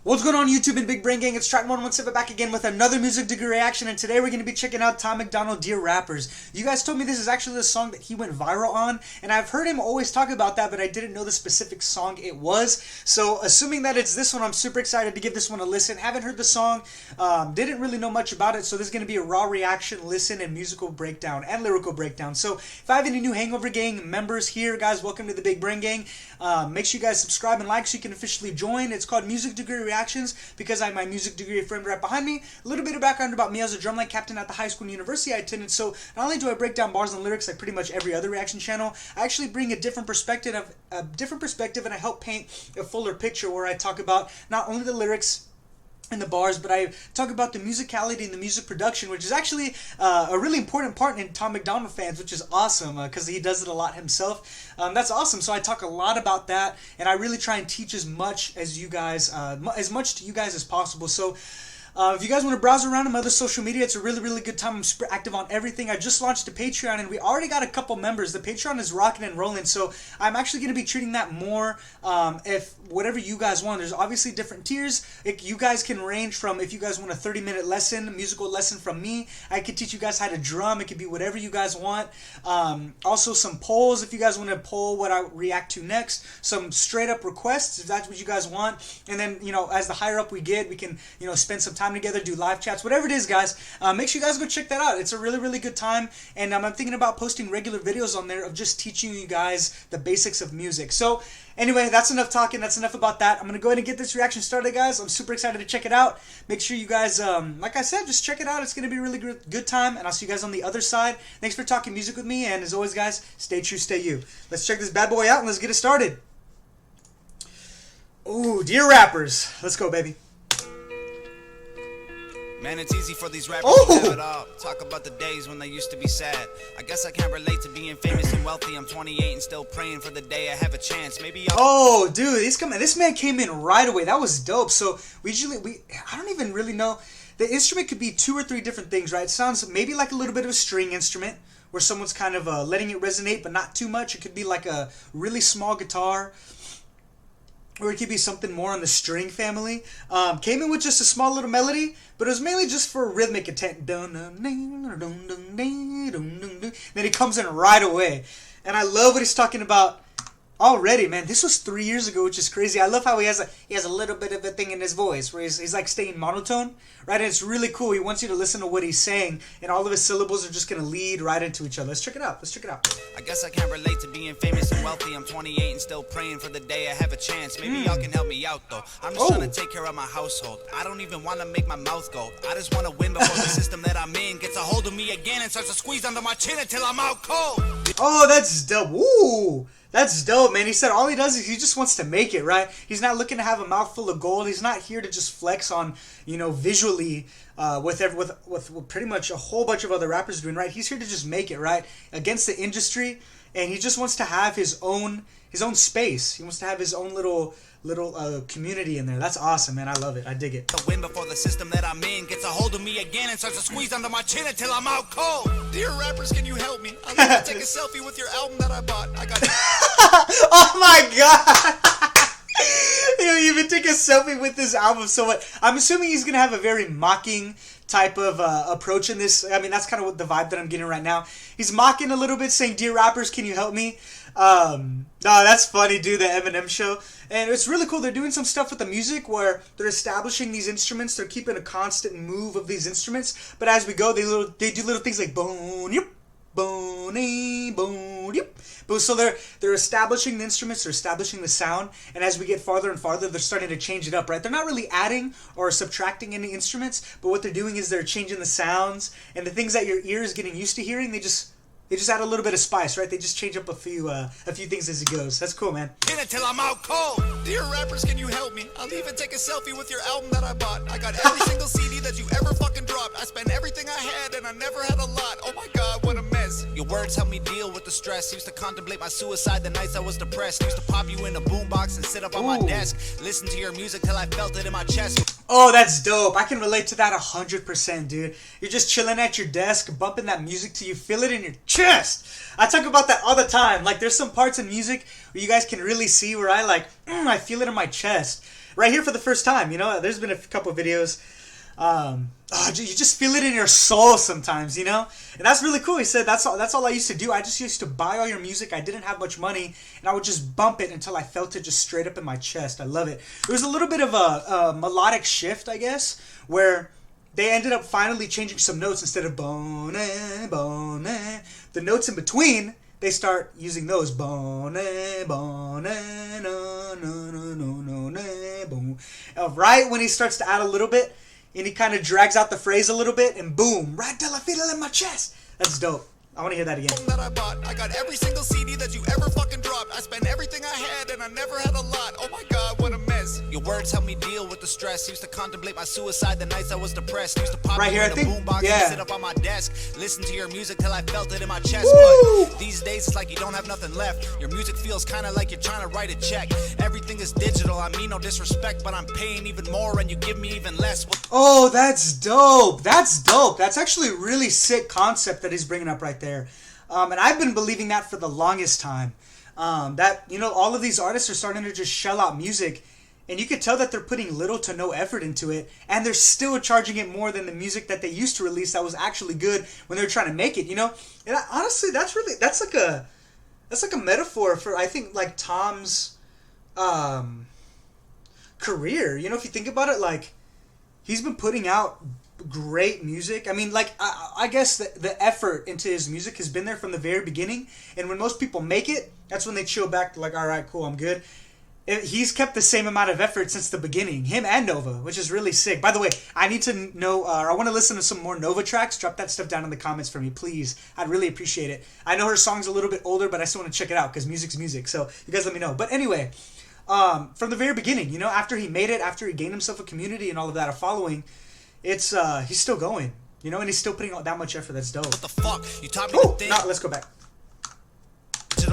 What's going on YouTube and Big Brain Gang? It's Stratton117 back again with another music degree reaction, and today we're going to be checking out Macdonald, Dear Rappers. You guys told me this is actually the song that he went viral on, and I've heard him always talk about that, but I didn't know the specific song it was. So assuming that it's this one, I'm super excited to give this one a listen. Haven't heard the song, didn't really know much about it, so this is going to be a raw reaction, listen, and musical breakdown, and lyrical breakdown. So if I have any new Hangover Gang members here, guys, welcome to the Big Brain Gang. Make sure you guys subscribe and like so you can officially join. It's called Music Degree Reactions because I have my music degree framed right behind me. A little bit of background about me. I was a drumline captain at the high school and university I attended, so not only do I break down bars and lyrics like pretty much every other reaction channel, I actually bring a different perspective and I help paint a fuller picture where I talk about not only the lyrics and the bars, but I talk about the musicality and the music production, which is actually a really important part in Macdonald fans, which is awesome because he does it a lot himself. That's awesome. So I talk a lot about that, and I really try and teach as much as you guys, as much to you guys as possible. So if you guys want to browse around on my other social media, it's a really good time. I'm super active on everything. I just launched a Patreon, and we already got a couple members. The Patreon is rocking and rolling, so I'm actually going to be treating that more if whatever you guys want. There's obviously different tiers. You guys can range from, if you guys want a 30-minute lesson, musical lesson from me, I could teach you guys how to drum. It could be whatever you guys want. Also some polls if you guys want to poll what I react to next. Some straight up requests if that's what you guys want. And then, you know, as the higher up we get, we can, you know, spend some time together, do live chats, whatever it is, guys. Make sure you guys go check that out. It's a really good time, and I'm thinking about posting regular videos on there of just teaching you guys the basics of music. So anyway, that's enough talking. That's enough about that. I'm gonna go ahead and get this reaction started, guys. I'm super excited to check it out. Make sure you guys, like I said, just check it out. It's gonna be a really good time, and I'll see you guys on the other side. Thanks for talking music with me, and as always, guys, stay true, stay you. Let's check this bad boy out and let's get it started. Ooh, Dear Rappers, let's go, baby. Man, it's easy for these rappers to have it all. Talk about the days when they used to be sad. I guess I can't relate to being famous and wealthy. I'm 28 and still praying for the day I have a chance. Maybe I'll... Oh, dude, this man came in right away. That was dope. So I don't even really know. The instrument could be 2 or 3 different things, right? It sounds maybe like a little bit of a string instrument where someone's kind of letting it resonate, but not too much. It could be like a really small guitar, or it could be something more on the string family. Came in with just a small little melody, but it was mainly just for rhythmic intent. Then he comes in right away. And I love what he's talking about already, man. This was 3 years ago, which is crazy. I love how he has a little bit of a thing in his voice where he's like staying monotone, right? And it's really cool. He wants you to listen to what he's saying, and all of his syllables are just going to lead right into each other. Let's check it out. Let's check it out. I guess I can't relate to being famous and wealthy. I'm 28 and still praying for the day I have a chance. Maybe y'all can help me out, though. I'm just trying to take care of my household. I don't even want to make my mouth go. I just want to win before the system that I'm in gets a hold of me again and starts to squeeze under my chin until I'm out cold. Oh, that's dope. Ooh. That's dope, man. He said all he does is he just wants to make it, right? He's not looking to have a mouthful of gold. He's not here to just flex on, you know, visually with pretty much a whole bunch of other rappers doing, right? He's here to just make it, right? Against the industry, and he just wants to have his own space. He wants to have his own little community in there. That's awesome, man. I love it. I dig it. To win before the system that I'm in gets a hold of me again and starts to squeeze under my chin until I'm out cold. Dear rappers, can you help me? I'll need to take a selfie with your album that I bought. I got it. Oh my god. He'll even take a selfie with this album. So what? I'm assuming he's gonna have a very mocking type of approach in this. I mean, that's kind of what the vibe that I'm getting right now. He's mocking a little bit, saying, "Dear rappers, can you help me?" No, that's funny, dude. The Eminem show, and it's really cool. They're doing some stuff with the music where they're establishing these instruments. They're keeping a constant move of these instruments, but as we go, they do little things like bone, yep, bone, bone, yep. But so they're establishing the instruments, they're establishing the sound, and as we get farther and farther, they're starting to change it up, right? They're not really adding or subtracting any instruments, but what they're doing is they're changing the sounds, and the things that your ear is getting used to hearing, they just add a little bit of spice, right? They just change up a few things as it goes. That's cool, man. Until I'm out cold. Dear rappers, can you help me? I'll even take a selfie with your album that I bought. I got every single CD that you ever fucking dropped. I spent everything I had and I never had a lot. Oh my god, what a mess. Your words help me deal with the stress. Used to contemplate my suicide the nights I was depressed. Used to pop you in a boombox and sit up on my desk. Listen to your music till I felt it in my chest. Oh, that's dope. I can relate to that 100%, dude. You're just chilling at your desk, bumping that music till you feel it in your chest. I talk about that all the time. Like, there's some parts in music where you guys can really see where I feel it in my chest. right here for the first time. You know, there's been a couple of videos. You just feel it in your soul sometimes, you know, and that's really cool. He said that's all I used to do. I just used to buy all your music. I didn't have much money, and I would just bump it until I felt it just straight up in my chest. I love it. There was a little bit of a melodic shift, I guess, where they ended up finally changing some notes instead of bone, bone. The notes in between, they start using those bone, bone, no, no, no, no, no, bone. Right when he starts to add a little bit. And he kind of drags out the phrase a little bit, and boom, right till I feel it in my chest. That's dope. I want to hear that again. That I bought. I got every single CD that you ever fucking dropped. I spent everything I had and I never had a lot. Oh my god, what a mess. Your words helped me deal with the stress. Used to contemplate my suicide the nights I was depressed. Used to pop right here, I think, boombox yeah. and sit up on my desk. Listen to your music till I felt it in my chest. Woo! But these days it's like you don't have nothing left. Your music feels kind of like you're trying to write a check. Everything is digital. I mean no disrespect, but I'm paying even more and you give me even less. Oh, that's dope. That's dope. That's actually a really sick concept that he's bringing up right there. And I've been believing that for the longest time. That, you know, all of these artists are starting to just shell out music, and you could tell that they're putting little to no effort into it, and they're still charging it more than the music that they used to release that was actually good when they were trying to make it, you know? And honestly, that's like a metaphor for, I think, like Tom's career. You know, if you think about it, like, he's been putting out great music. I mean, like, I guess the effort into his music has been there from the very beginning, and when most people make it, that's when they chill back to like, all right, cool, I'm good. He's kept the same amount of effort since the beginning, him and Nova, which is really sick. By the way, I need to know, I want to listen to some more Nova tracks. Drop that stuff down in the comments for me, please. I'd really appreciate it. I know her song's a little bit older, but I still want to check it out because music's music, so you guys let me know. But anyway, from the very beginning, you know, after he made it, after he gained himself a community and all of that, a following, it's he's still going, you know, and he's still putting out that much effort. That's dope. What the fuck? You taught me to think. No, let's go back.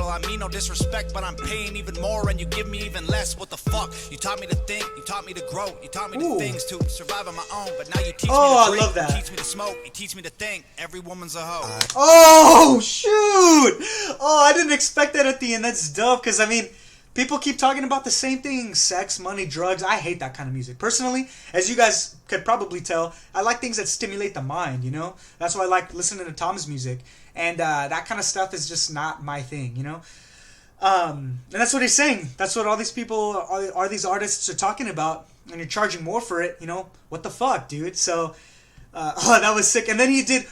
I mean no disrespect, but I'm paying even more and you give me even less. What the fuck? You taught me to think, you taught me to grow, you taught me the things to survive on my own, but now you teach me to drink, I love that. You teach me to smoke, you teach me to think. Every woman's a hoe. Oh, shoot! Oh, I didn't expect that at the end. That's dope, because, I mean, people keep talking about the same thing. Sex, money, drugs. I hate that kind of music. Personally, as you guys could probably tell, I like things that stimulate the mind, you know? That's why I like listening to Tom's music. And that kind of stuff is just not my thing, you know? And that's what he's saying. That's what all these people, all these artists are talking about. And you're charging more for it, you know? What the fuck, dude? So, that was sick. And then he did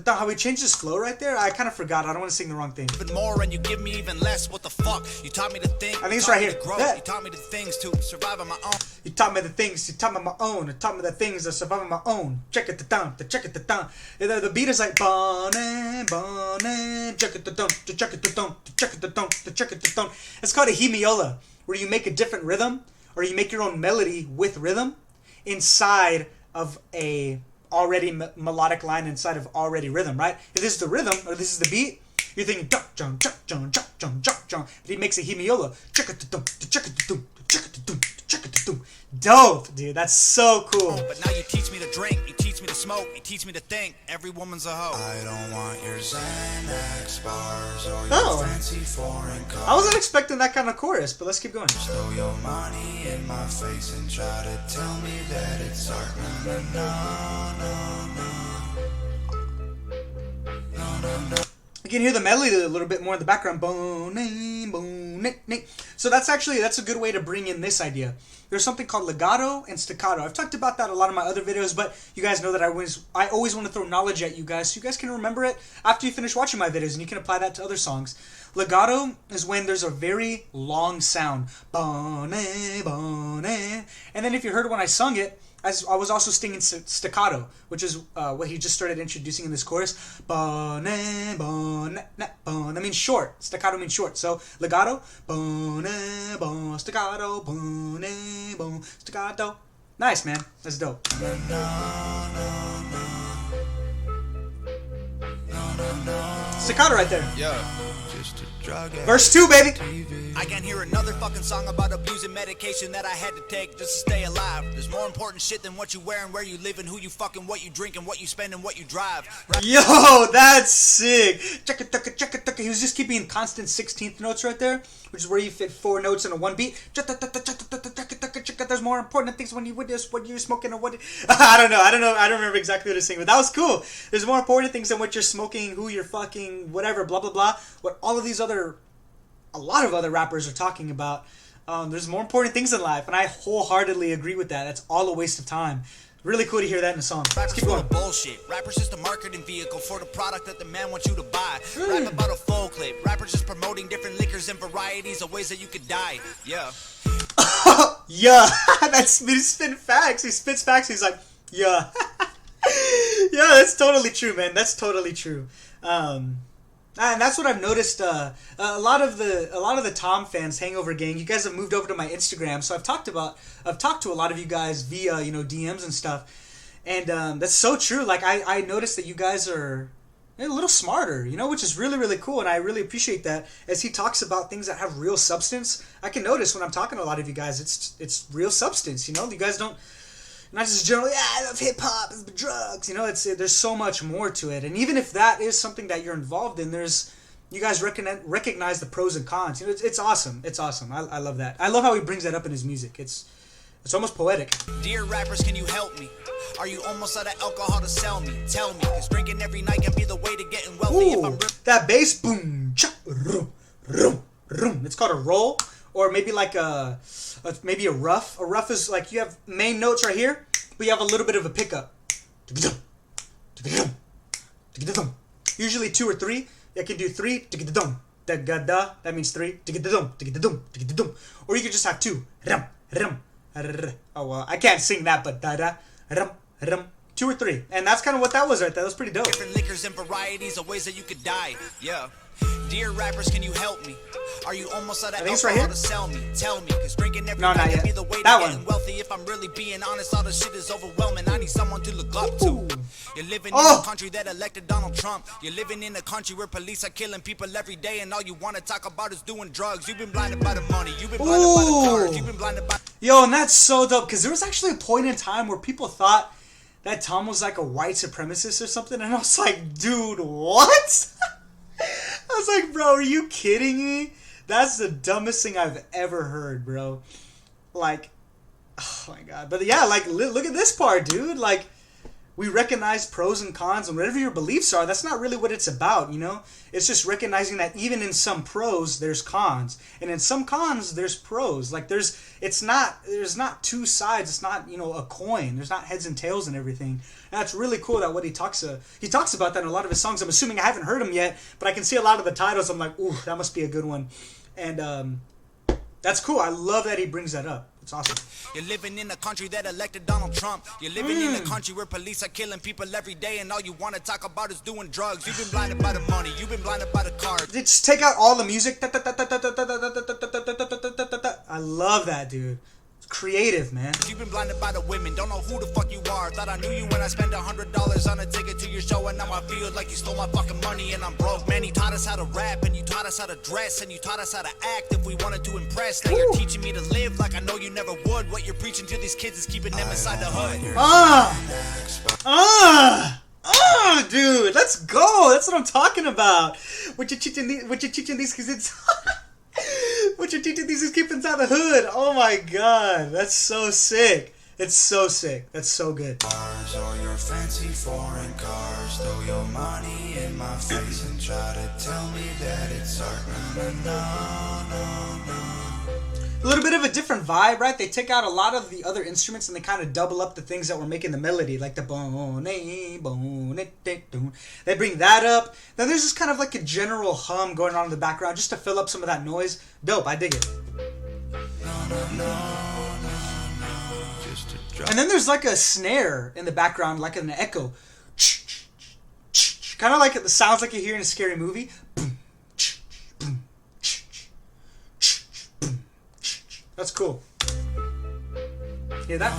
how he changed his flow right there. I kind of forgot. I don't want to sing the wrong thing. Even more and you give me even less. What the fuck? You taught me to think. I think it's right here. Yeah. You taught me the things to survive on my own. You taught me the things. You taught me my own. You taught me the things to survive on my own. Check it the down. Check it the down. The beat is like bonne, bonne. Check it the down. Check it the down. Check it the down. Check it the down. It's called a hemiola, where you make a different rhythm, or you make your own melody with rhythm inside of a already melodic line inside of already rhythm, right? If this is the rhythm, or this is the beat, you're thinking but he makes a hemiola. Dope, dude. That's so cool. But now you teach me to drink, you teach me to smoke, you teach me to think. Every woman's a hoe. I don't want your Xanax bars or your fancy foreign cars. I wasn't expecting that kind of chorus, but let's keep going. Throw your money in my face and try to tell me that it's art. No. You can hear the melody a little bit more in the background. So that's a good way to bring in this idea. There's something called legato and staccato. I've talked about that in a lot of my other videos, but you guys know that I always want to throw knowledge at you guys so you guys can remember it after you finish watching my videos, and you can apply that to other songs. Legato is when there's a very long sound. And then if you heard when I sung it, I was also singing staccato, which is what he just started introducing in this chorus. That means short. Staccato means short. So legato, staccato, staccato. Nice, man. That's dope. Staccato right there. Yeah. Verse 2, baby. I can't hear another fucking song about abusing medication that I had to take just to stay alive. There's more important shit than what you wear and where you live and who you fucking, what you drink and what you spend and what you drive. Yo, that's sick. Check it. He was just keeping constant 16th notes right there, which is where you fit 4 notes in a one beat. There's more important things when you witness what you're smoking or what. I don't know. I don't remember exactly what he's saying, but that was cool. There's more important things than what you're smoking, who you're fucking, whatever, blah blah blah. What all of these other, a lot of other rappers are talking about. There's more important things in life, and I wholeheartedly agree with that. That's all a waste of time. Really cool to hear that in a song. Let's keep going. Bullshit. Rappers just a marketing vehicle for the product that the man wants you to buy. Rap about a full clip. Rappers just promoting different liquors and varieties of ways that you could die. Yeah. Yeah. He spits facts. He spits facts. He's like, yeah. Yeah, that's totally true, man. That's totally true. And that's what I've noticed. A lot of the Tom fans, Hangover Gang, you guys have moved over to my Instagram, so I've talked to a lot of you guys via DMs and stuff, and that's so true. Like I noticed that you guys are a little smarter, which is really really cool, and I really appreciate that. As he talks about things that have real substance, I can notice when I'm talking to a lot of you guys, it's real substance. You guys don't. Not just generally, I love hip hop, it's drugs. There's so much more to it, and even if that is something that you're involved in, you guys recognize the pros and cons. It's awesome. It's awesome. I love that. I love how he brings that up in his music. It's almost poetic. Dear rappers, can you help me? Are you almost out of alcohol to sell me? Tell me, 'cause drinking every night can be the way to getting wealthy. Ooh, that bass, boom, cha, rum, rum, rum. It's called a roll, or maybe like maybe a ruff. A ruff is like you have main notes right here, but you have a little bit of a pickup. Usually 2 or 3. I can do 3. That means 3. Or you can just have 2. Oh well, I can't sing that, but 2 or 3, and that's kind of what that was right there. That was pretty dope. Different liquors and varieties of ways that you could die. Yeah. Dear rappers, can you help me? Are you almost out of alcohol to sell me? Tell me, 'cause drinking every night can be the way to getting wealthy. If I'm really being honest, all the shit is overwhelming. I need someone to look up to. You're living in a country that elected Donald Trump. You're living in a country where police are killing people every day, and all you want to talk about is doing drugs. You've been blinded by the money. You've been blinded by the cars. You've been blinded by... Yo, and that's so dope, because there was actually a point in time where people thought that Tom was like a white supremacist or something, and I was like, dude, what? I was like, bro, are you kidding me? That's the dumbest thing I've ever heard, bro. Like, oh my god. But yeah, like, look at this part, dude. Like, we recognize pros and cons, and whatever your beliefs are, that's not really what it's about, It's just recognizing that even in some pros, there's cons. And in some cons, there's pros. Like, there's not 2 sides. It's not, a coin. There's not heads and tails and everything. And that's really cool that what he talks about that in a lot of his songs. I'm assuming I haven't heard him yet, but I can see a lot of the titles. I'm like, ooh, that must be a good one. And that's cool. I love that he brings that up. It's awesome. You're living in a country that elected Donald Trump. You're living in a country where police are killing people every day, and all you want to talk about is doing drugs. You've been blinded by the money. You've been blinded by the cars. Just take out all the music. I love that, dude. It's creative, man. You've been blinded by the women. Don't know who the fuck you are. Thought I knew you when I spent $100 on a ticket to your show, and now I feel like you stole my fucking money and I'm broke. Man, you taught us how to rap, and you taught us how to dress, and you taught us how to act if we wanted to impress. Now you're teaching me to live like I know you never would. What you're preaching to these kids is keeping them inside the hood. Dude, let's go. That's what I'm talking about. What you're teaching these kids. What you're teaching these kids inside the hood. Oh my god, that's so sick. It's so sick. That's so good. Cars or your fancy foreign cars, throw your money in my face and try to tell me that it's art. No. A little bit of a different vibe, right? They take out a lot of the other instruments and they kind of double up the things that were making the melody, like the bone. They bring that up. Then there's just kind of like a general hum going on in the background just to fill up some of that noise. Dope, I dig it. And then there's like a snare in the background, like an echo. Kind of like it sounds like you hear in a scary movie. That's cool. Hear that?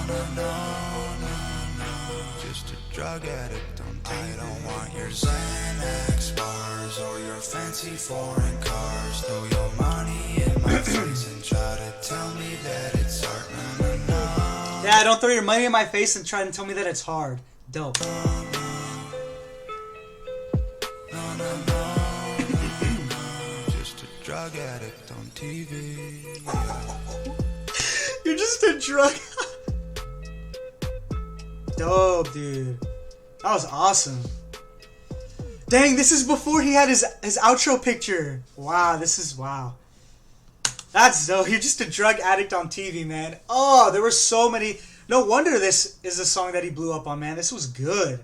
Just a drug addict. I don't want your Xanax bars or your fancy foreign cars. Throw your money in my face and try to tell me that it's art. No, no, no. Yeah, don't throw your money in my face and try to tell me that it's hard. Dope. Just a drug addict on TV. You're just a drug. Dope, dude. That was awesome. Dang, this is before he had his outro picture. Wow, wow. That's dope. You're just a drug addict on TV, man. Oh, there were so many. No wonder this is a song that he blew up on, man. This was good.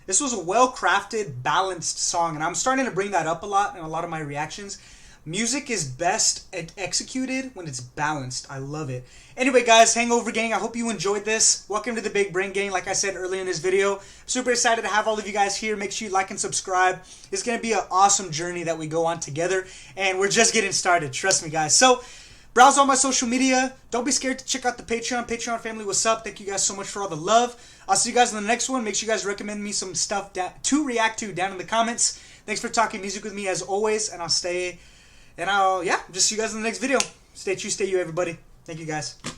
This was a well-crafted, balanced song, and I'm starting to bring that up a lot in a lot of my reactions. Music is best executed when it's balanced. I love it. Anyway, guys, Hangover Gang, I hope you enjoyed this. Welcome to the Big Brain Gang. Like I said earlier in this video, I'm super excited to have all of you guys here. Make sure you like and subscribe. It's going to be an awesome journey that we go on together, and we're just getting started. Trust me, guys. So, browse all my social media. Don't be scared to check out the Patreon. Patreon family, what's up? Thank you guys so much for all the love. I'll see you guys in the next one. Make sure you guys recommend me some stuff to react to down in the comments. Thanks for talking music with me as always, and I'll just see you guys in the next video. Stay true, stay you, everybody. Thank you, guys.